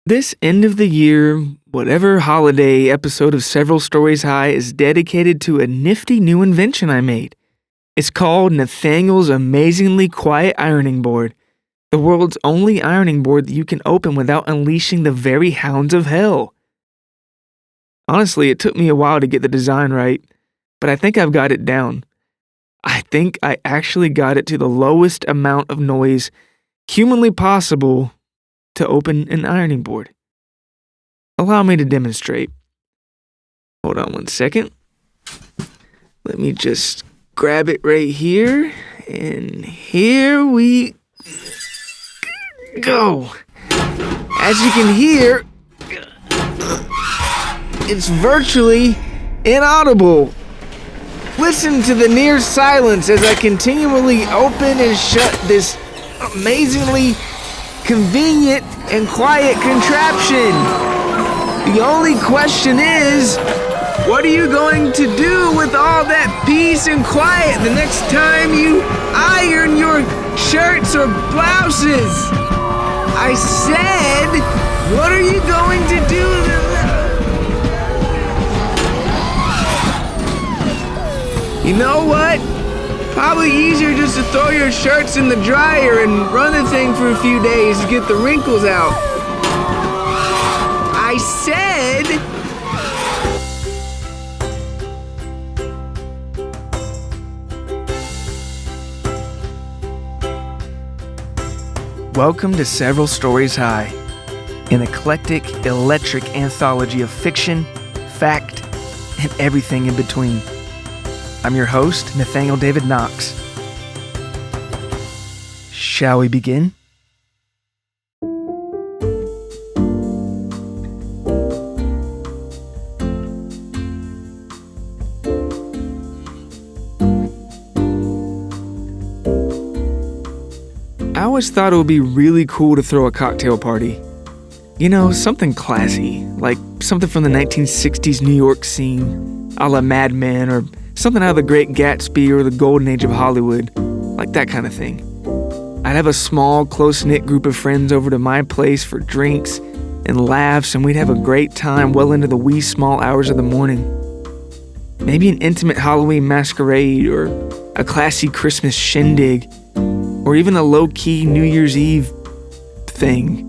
This end of the year, whatever holiday episode of Several Stories High is dedicated to a nifty new invention I made. It's called Nathaniel's amazingly quiet ironing board, the world's only ironing board that you can open without unleashing the very hounds of hell. Honestly, it took me a while to get the design right, but I think I've got it down. I think I actually got it to the lowest amount of noise humanly possible to open an ironing board. Allow me to demonstrate. Hold on one second. Let me just grab it right here, and here we go. As you can hear, it's virtually inaudible. Listen to the near silence as I continually open and shut this amazingly convenient and quiet contraption. The only question is, what are you going to do with all that peace and quiet the next time you iron your shirts or blouses? I said, what are you going to do? You know what? Probably easier just to throw your shirts in the dryer and run the thing for a few days to get the wrinkles out. I said... Welcome to Several Stories High, an eclectic, electric anthology of fiction, fact, and everything in between. I'm your host, Nathaniel David Knox. Shall we begin? I always thought it would be really cool to throw a cocktail party. You know, something classy, like something from the 1960s New York scene, a la Mad Men, or something out of The Great Gatsby or the Golden Age of Hollywood, like that kind of thing. I'd have a small, close-knit group of friends over to my place for drinks and laughs, and we'd have a great time well into the wee small hours of the morning. Maybe an intimate Halloween masquerade, or a classy Christmas shindig, or even a low-key New Year's Eve thing.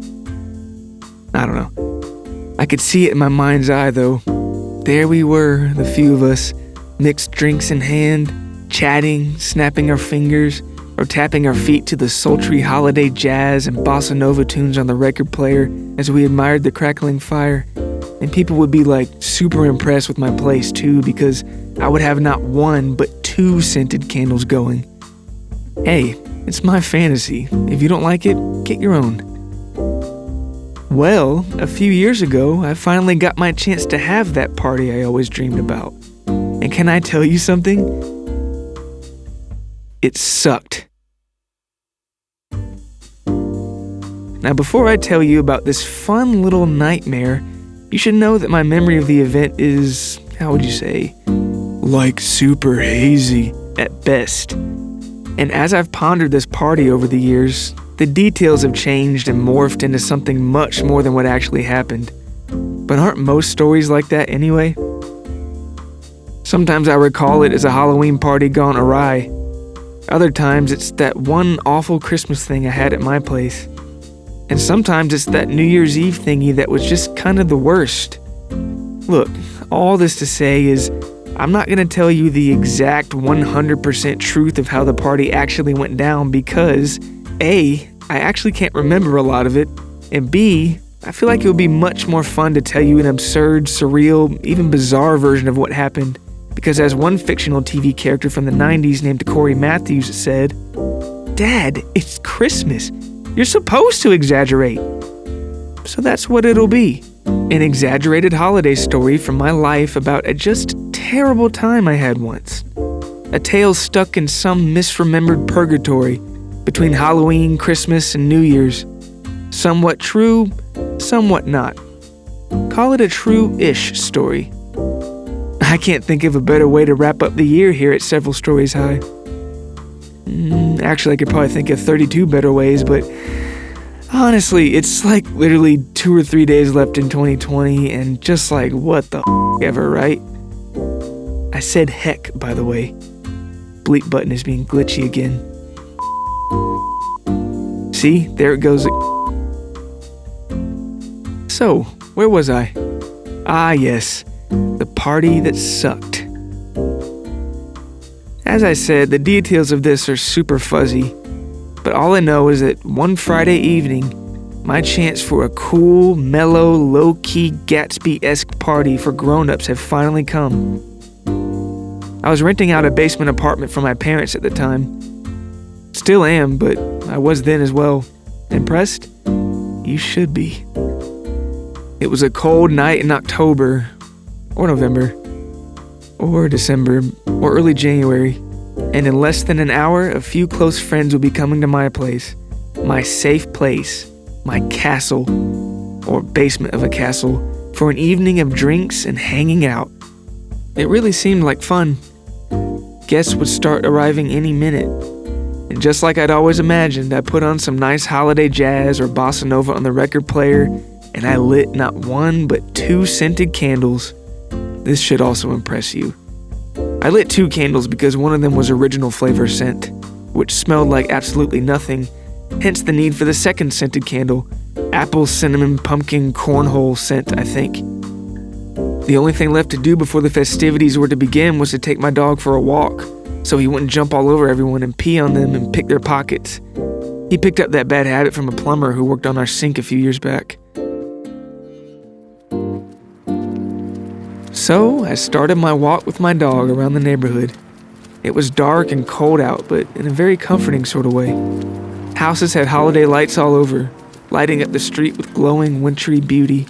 I don't know. I could see it in my mind's eye, though. There we were, the few of us, mixed drinks in hand, chatting, snapping our fingers, or tapping our feet to the sultry holiday jazz and bossa nova tunes on the record player as we admired the crackling fire. And people would be like super impressed with my place too, because I would have not one but two scented candles going. Hey, it's my fantasy. If you don't like it, get your own. Well, a few years ago, I finally got my chance to have that party I always dreamed about. And can I tell you something? It sucked. Now, before I tell you about this fun little nightmare, you should know that my memory of the event is, how would you say, like super hazy at best. And as I've pondered this party over the years, the details have changed and morphed into something much more than what actually happened. But aren't most stories like that anyway? Sometimes I recall it as a Halloween party gone awry. Other times it's that one awful Christmas thing I had at my place. And sometimes it's that New Year's Eve thingy that was just kind of the worst. Look, all this to say is, I'm not going to tell you the exact 100% truth of how the party actually went down because A, I actually can't remember a lot of it, and B, I feel like it would be much more fun to tell you an absurd, surreal, even bizarre version of what happened. Because as one fictional TV character from the 90s named Corey Matthews said, "Dad, it's Christmas. You're supposed to exaggerate." So that's what it'll be. An exaggerated holiday story from my life about a just terrible time I had once. A tale stuck in some misremembered purgatory between Halloween, Christmas, and New Year's. Somewhat true, somewhat not. Call it a true-ish story. I can't think of a better way to wrap up the year here at Several Stories High. Actually, I could probably think of 32 better ways, but Honestly, it's like literally 2 or 3 days left in 2020 and just like what the ever, right? I said heck, by the way. Bleep button is being glitchy again. See, there it goes. So, where was I? Ah, yes, the party that sucked. As I said, the details of this are super fuzzy, but all I know is that one Friday evening, my chance for a cool, mellow, low-key Gatsby-esque party for grown-ups had finally come. I was renting out a basement apartment for my parents at the time. Still am, but I was then as well. Impressed? You should be. It was a cold night in October, or November, or December, or early January, and in less than an hour, a few close friends would be coming to my place, my safe place, my castle, or basement of a castle, for an evening of drinks and hanging out. It really seemed like fun. Guests would start arriving any minute, and just like I'd always imagined, I put on some nice holiday jazz or bossa nova on the record player, and I lit not one but 2 scented candles. This should also impress you. I lit 2 candles because one of them was original flavor scent, which smelled like absolutely nothing, hence the need for the second scented candle, apple, cinnamon, pumpkin, cornhole scent, I think. The only thing left to do before the festivities were to begin was to take my dog for a walk, so he wouldn't jump all over everyone and pee on them and pick their pockets. He picked up that bad habit from a plumber who worked on our sink a few years back. So I started my walk with my dog around the neighborhood. It was dark and cold out, but in a very comforting sort of way. Houses had holiday lights all over, lighting up the street with glowing, wintry beauty.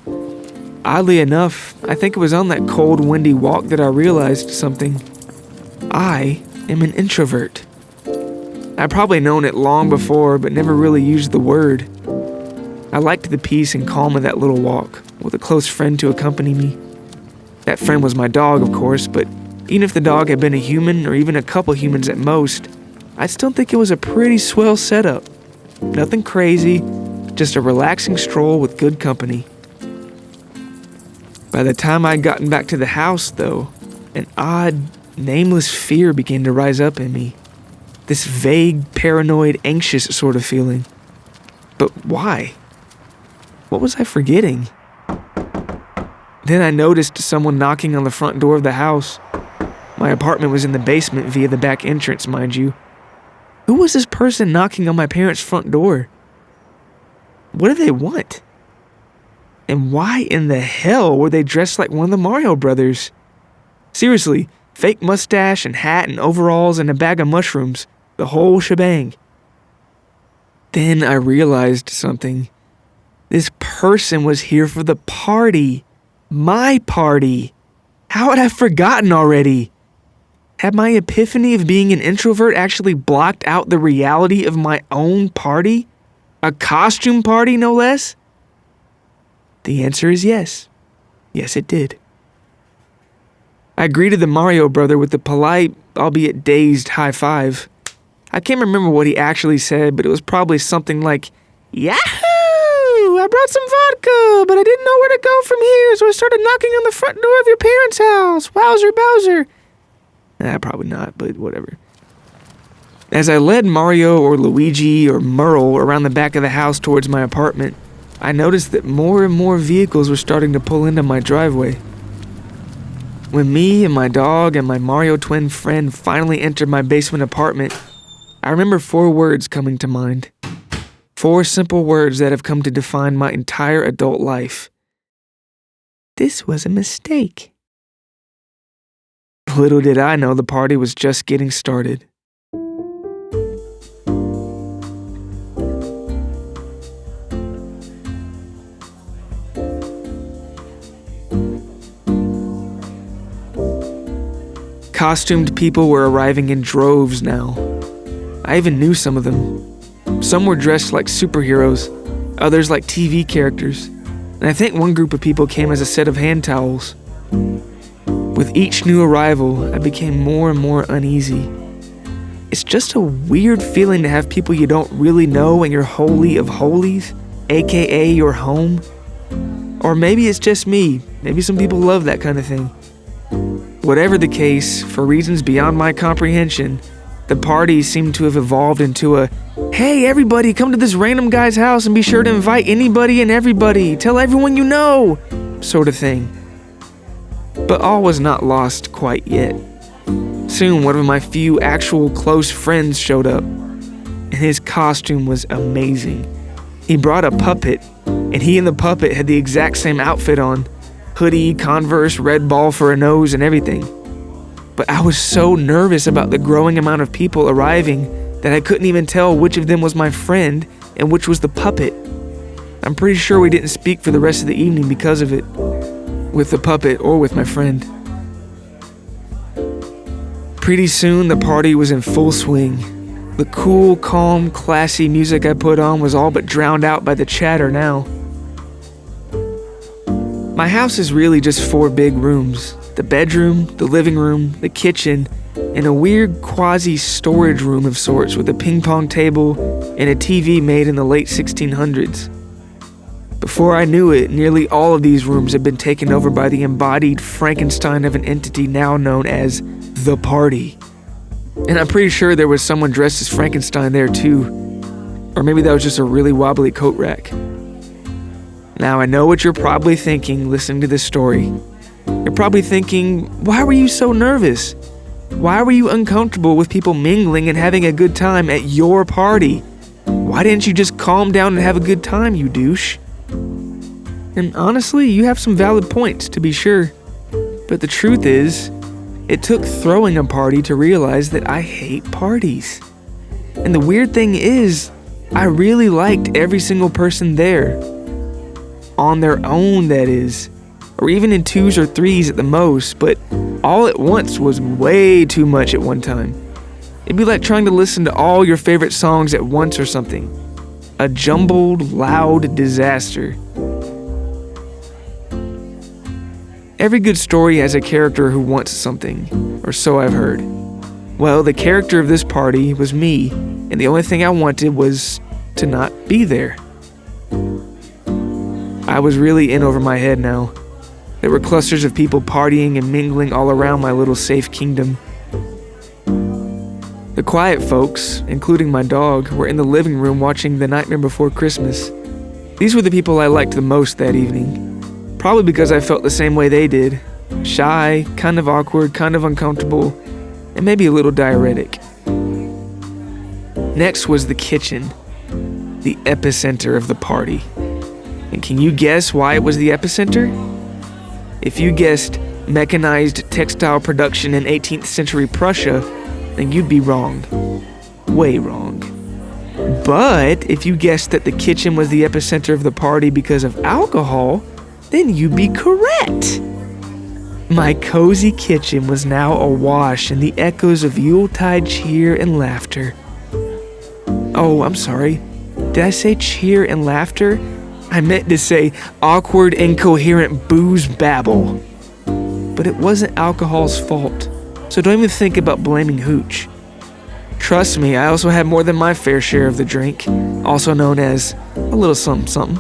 Oddly enough, I think it was on that cold, windy walk that I realized something. I am an introvert. I'd probably known it long before, but never really used the word. I liked the peace and calm of that little walk, with a close friend to accompany me. That friend was my dog, of course, but even if the dog had been a human, or even a couple humans at most, I'd still think it was a pretty swell setup. Nothing crazy, just a relaxing stroll with good company. By the time I'd gotten back to the house, though, an odd, nameless fear began to rise up in me. This vague, paranoid, anxious sort of feeling. But why? What was I forgetting? Then I noticed someone knocking on the front door of the house. My apartment was in the basement via the back entrance, mind you. Who was this person knocking on my parents' front door? What do they want? And why in the hell were they dressed like one of the Mario brothers? Seriously, fake mustache and hat and overalls and a bag of mushrooms. The whole shebang. Then I realized something. This person was here for the party. My party. How had I forgotten already? Had my epiphany of being an introvert actually blocked out the reality of my own party? A costume party, no less? The answer is yes. Yes, it did. I greeted the Mario brother with a polite, albeit dazed, high five. I can't remember what he actually said, but it was probably something like, "Yahoo! I brought some vodka, but I didn't know where to go from here, so I started knocking on the front door of your parents' house. Wowzer Bowser." Probably not, but whatever. As I led Mario or Luigi or Merle around the back of the house towards my apartment, I noticed that more and more vehicles were starting to pull into my driveway. When me and my dog and my Mario twin friend finally entered my basement apartment, I remember 4 words coming to mind. 4 simple words that have come to define my entire adult life. This was a mistake. Little did I know the party was just getting started. Costumed people were arriving in droves now. I even knew some of them. Some were dressed like superheroes, others like TV characters, and I think one group of people came as a set of hand towels. With each new arrival, I became more and more uneasy. It's just a weird feeling to have people you don't really know in your holy of holies, aka your home? Or maybe it's just me. Maybe some people love that kind of thing. Whatever the case, for reasons beyond my comprehension, the party seemed to have evolved into a, "Hey everybody, come to this random guy's house and be sure to invite anybody and everybody. Tell everyone you know," sort of thing. But all was not lost quite yet. Soon, one of my few actual close friends showed up, and his costume was amazing. He brought a puppet, and he and the puppet had the exact same outfit on. Hoodie, Converse, red ball for a nose, and everything. But I was so nervous about the growing amount of people arriving that I couldn't even tell which of them was my friend and which was the puppet. I'm pretty sure we didn't speak for the rest of the evening because of it, with the puppet or with my friend. Pretty soon, the party was in full swing. The cool, calm, classy music I put on was all but drowned out by the chatter now. My house is really just 4 big rooms: the bedroom, the living room, the kitchen, and a weird quasi-storage room of sorts with a ping pong table and a TV made in the late 1600s. Before I knew it, nearly all of these rooms had been taken over by the embodied Frankenstein of an entity now known as the party. And I'm pretty sure there was someone dressed as Frankenstein there too. Or maybe that was just a really wobbly coat rack. Now I know what you're probably thinking listening to this story. You're probably thinking, why were you so nervous? Why were you uncomfortable with people mingling and having a good time at your party? Why didn't you just calm down and have a good time, you douche? And honestly, you have some valid points, to be sure. But the truth is, it took throwing a party to realize that I hate parties. And the weird thing is, I really liked every single person there. On their own, that is. Or even in 2s or 3s at the most, but all at once was way too much at one time. It'd be like trying to listen to all your favorite songs at once or something. A jumbled, loud disaster. Every good story has a character who wants something, or so I've heard. Well, the character of this party was me, and the only thing I wanted was to not be there. I was really in over my head now. There were clusters of people partying and mingling all around my little safe kingdom. The quiet folks, including my dog, were in the living room watching The Nightmare Before Christmas. These were the people I liked the most that evening. Probably because I felt the same way they did. Shy, kind of awkward, kind of uncomfortable, and maybe a little diuretic. Next was the kitchen, the epicenter of the party. And can you guess why it was the epicenter? If you guessed mechanized textile production in 18th century Prussia, then you'd be wrong. Way wrong. But if you guessed that the kitchen was the epicenter of the party because of alcohol, then you'd be correct. My cozy kitchen was now awash in the echoes of Yuletide cheer and laughter. Oh, I'm sorry. Did I say cheer and laughter? I meant to say awkward, incoherent booze babble. But it wasn't alcohol's fault, so don't even think about blaming hooch. Trust me, I also had more than my fair share of the drink, also known as a little something.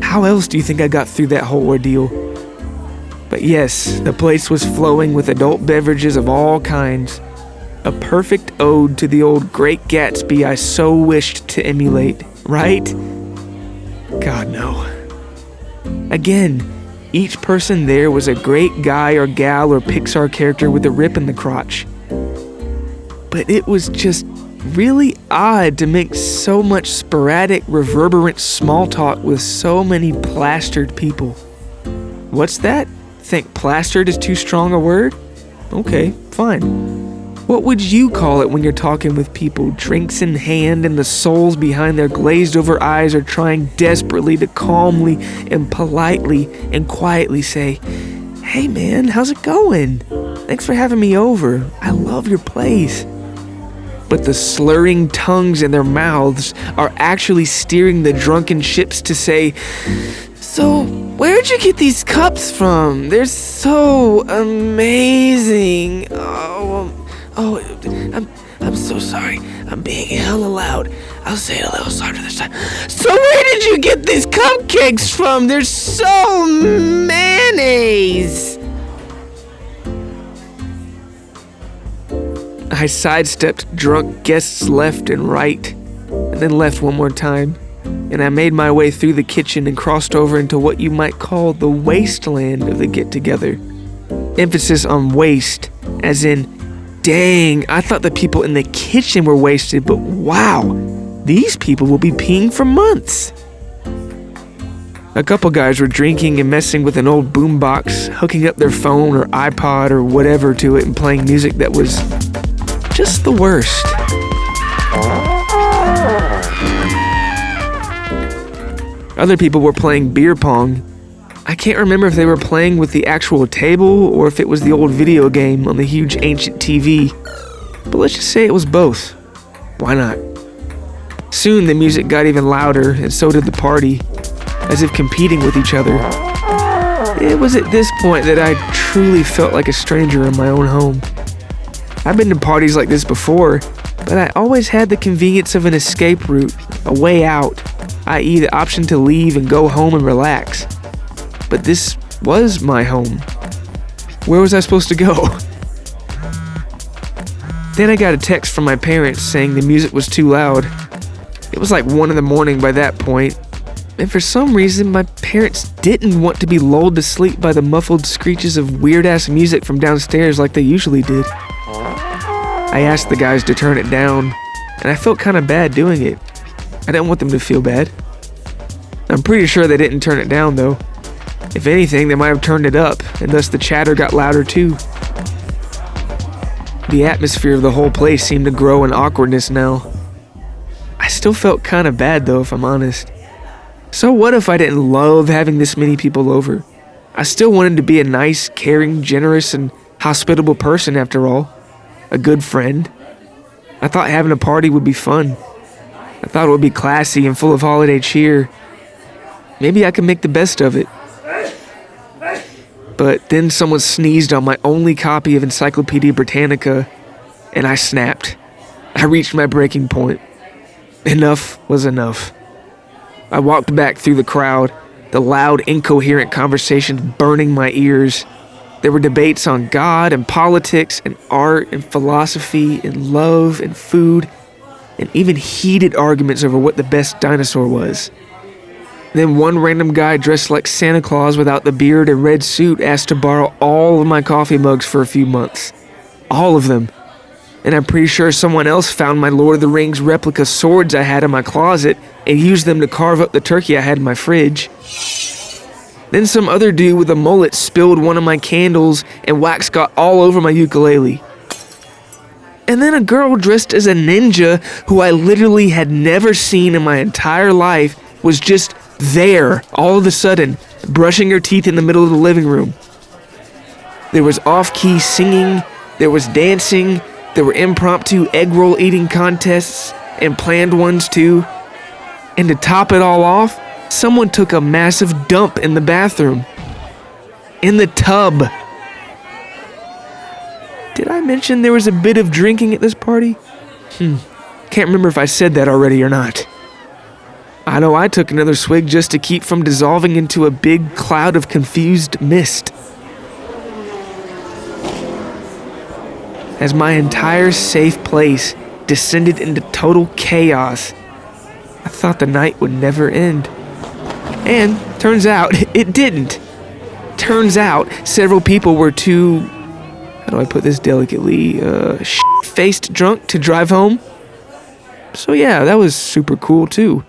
How else do you think I got through that whole ordeal? But yes, the place was flowing with adult beverages of all kinds. A perfect ode to the old Great Gatsby I so wished to emulate, right? God, no. Again, each person there was a great guy or gal or Pixar character with a rip in the crotch. But it was just really odd to make so much sporadic, reverberant small talk with so many plastered people. What's that? Think plastered is too strong a word? Okay, fine. What would you call it when you're talking with people, drinks in hand, and the souls behind their glazed-over eyes are trying desperately to calmly and politely and quietly say, "Hey man, how's it going? Thanks for having me over. I love your place." But the slurring tongues in their mouths are actually steering the drunken ships to say, "So, where'd you get these cups from? They're so amazing. I'm so sorry. I'm being hella loud. I'll say it a little softer this time. So where did you get these cupcakes from? They're so mayonnaise. I sidestepped drunk guests left and right, and then left one more time, and I made my way through the kitchen and crossed over into what you might call the wasteland of the get-together. Emphasis on waste, as in, dang, I thought the people in the kitchen were wasted, but wow, these people will be peeing for months. A couple guys were drinking and messing with an old boombox, hooking up their phone or iPod or whatever to it and playing music that was just the worst. Other people were playing beer pong. I can't remember if they were playing with the actual table or if it was the old video game on the huge ancient TV, but let's just say it was both. Why not? Soon the music got even louder, and so did the party, as if competing with each other. It was at this point that I truly felt like a stranger in my own home. I've been to parties like this before, but I always had the convenience of an escape route, a way out, i.e. the option to leave and go home and relax. But this was my home. Where was I supposed to go? Then I got a text from my parents saying the music was too loud. It was like 1 a.m. by that point, and for some reason my parents didn't want to be lulled to sleep by the muffled screeches of weird-ass music from downstairs like they usually did. I asked the guys to turn it down, and I felt kind of bad doing it. I didn't want them to feel bad. I'm pretty sure they didn't turn it down though. If anything, they might have turned it up, and thus the chatter got louder too. The atmosphere of the whole place seemed to grow in awkwardness now. I still felt kind of bad though, if I'm honest. So what if I didn't love having this many people over? I still wanted to be a nice, caring, generous, and hospitable person after all. A good friend. I thought having a party would be fun. I thought it would be classy and full of holiday cheer. Maybe I could make the best of it. But then someone sneezed on my only copy of Encyclopedia Britannica, and I snapped. I reached my breaking point. Enough was enough. I walked back through the crowd, the loud, incoherent conversations burning my ears. There were debates on God and politics and art and philosophy and love and food, and even heated arguments over what the best dinosaur was. Then one random guy dressed like Santa Claus without the beard and red suit asked to borrow all of my coffee mugs for a few months. All of them. And I'm pretty sure someone else found my Lord of the Rings replica swords I had in my closet and used them to carve up the turkey I had in my fridge. Then some other dude with a mullet spilled one of my candles and wax got all over my ukulele. And then a girl dressed as a ninja who I literally had never seen in my entire life was just there all of a sudden, brushing her teeth in the middle of the living room. There was off-key singing, there was dancing, there were impromptu egg roll eating contests, and planned ones too. And to top it all off, someone took a massive dump in the bathroom. In the tub. Did I mention there was a bit of drinking at this party? Can't remember if I said that already or not. I know I took another swig just to keep from dissolving into a big cloud of confused mist. As my entire safe place descended into total chaos, I thought the night would never end. And turns out it didn't. Turns out several people were too, how do I put this delicately, shit-faced drunk to drive home. So yeah, that was super cool too.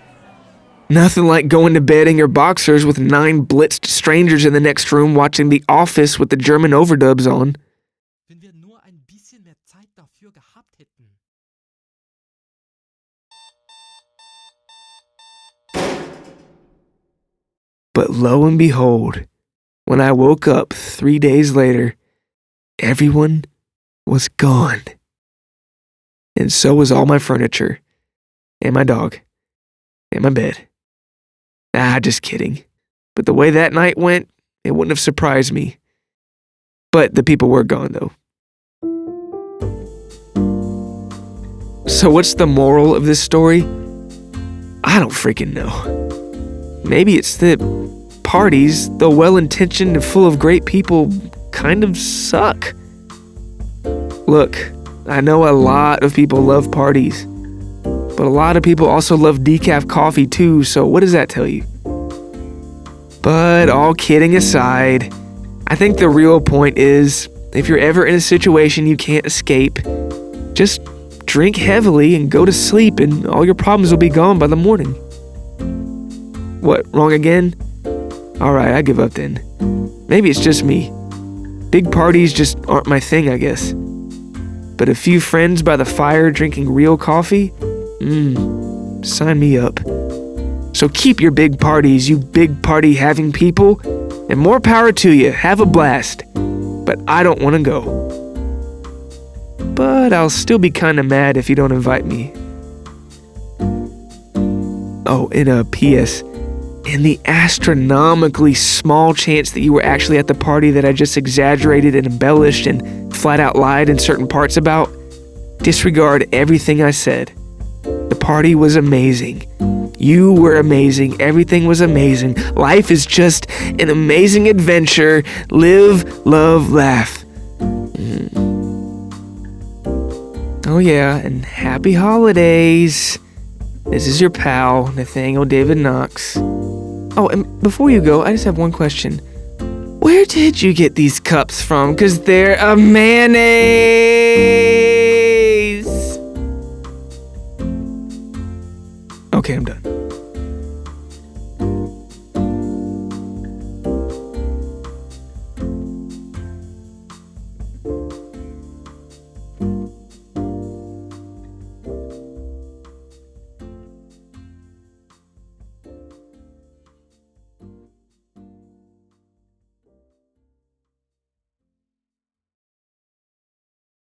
Nothing like going to bed in your boxers with 9 blitzed strangers in the next room watching The Office with the German overdubs on. Wenn wir nur ein bisschen mehr Zeit dafür gehabt hätten. But lo and behold, when I woke up 3 days later, everyone was gone. And so was all my furniture, and my dog, and my bed. Just kidding. But the way that night went, it wouldn't have surprised me. But the people were gone, though. So what's the moral of this story? I don't freaking know. Maybe it's that parties, though well-intentioned and full of great people, kind of suck. Look, I know a lot of people love parties, but a lot of people also love decaf coffee too, so what does that tell you? But all kidding aside, I think the real point is, if you're ever in a situation you can't escape, just drink heavily and go to sleep and all your problems will be gone by the morning. What, wrong again? Alright, I give up then. Maybe it's just me. Big parties just aren't my thing, I guess. But a few friends by the fire drinking real coffee? Sign me up. So keep your big parties, you big party having people, and more power to you, have a blast. But I don't want to go. But I'll still be kinda mad if you don't invite me. Oh, and a P.S. In the astronomically small chance that you were actually at the party that I just exaggerated and embellished and flat out lied in certain parts about, disregard everything I said. The party was amazing. You were amazing. Everything was amazing. Life is just an amazing adventure. Live, love, laugh. Oh yeah, and happy holidays. This is your pal, Nathaniel David Knox. Oh, and before you go, I just have one question. Where did you get these cups from? 'Cause they're a mayonnaise.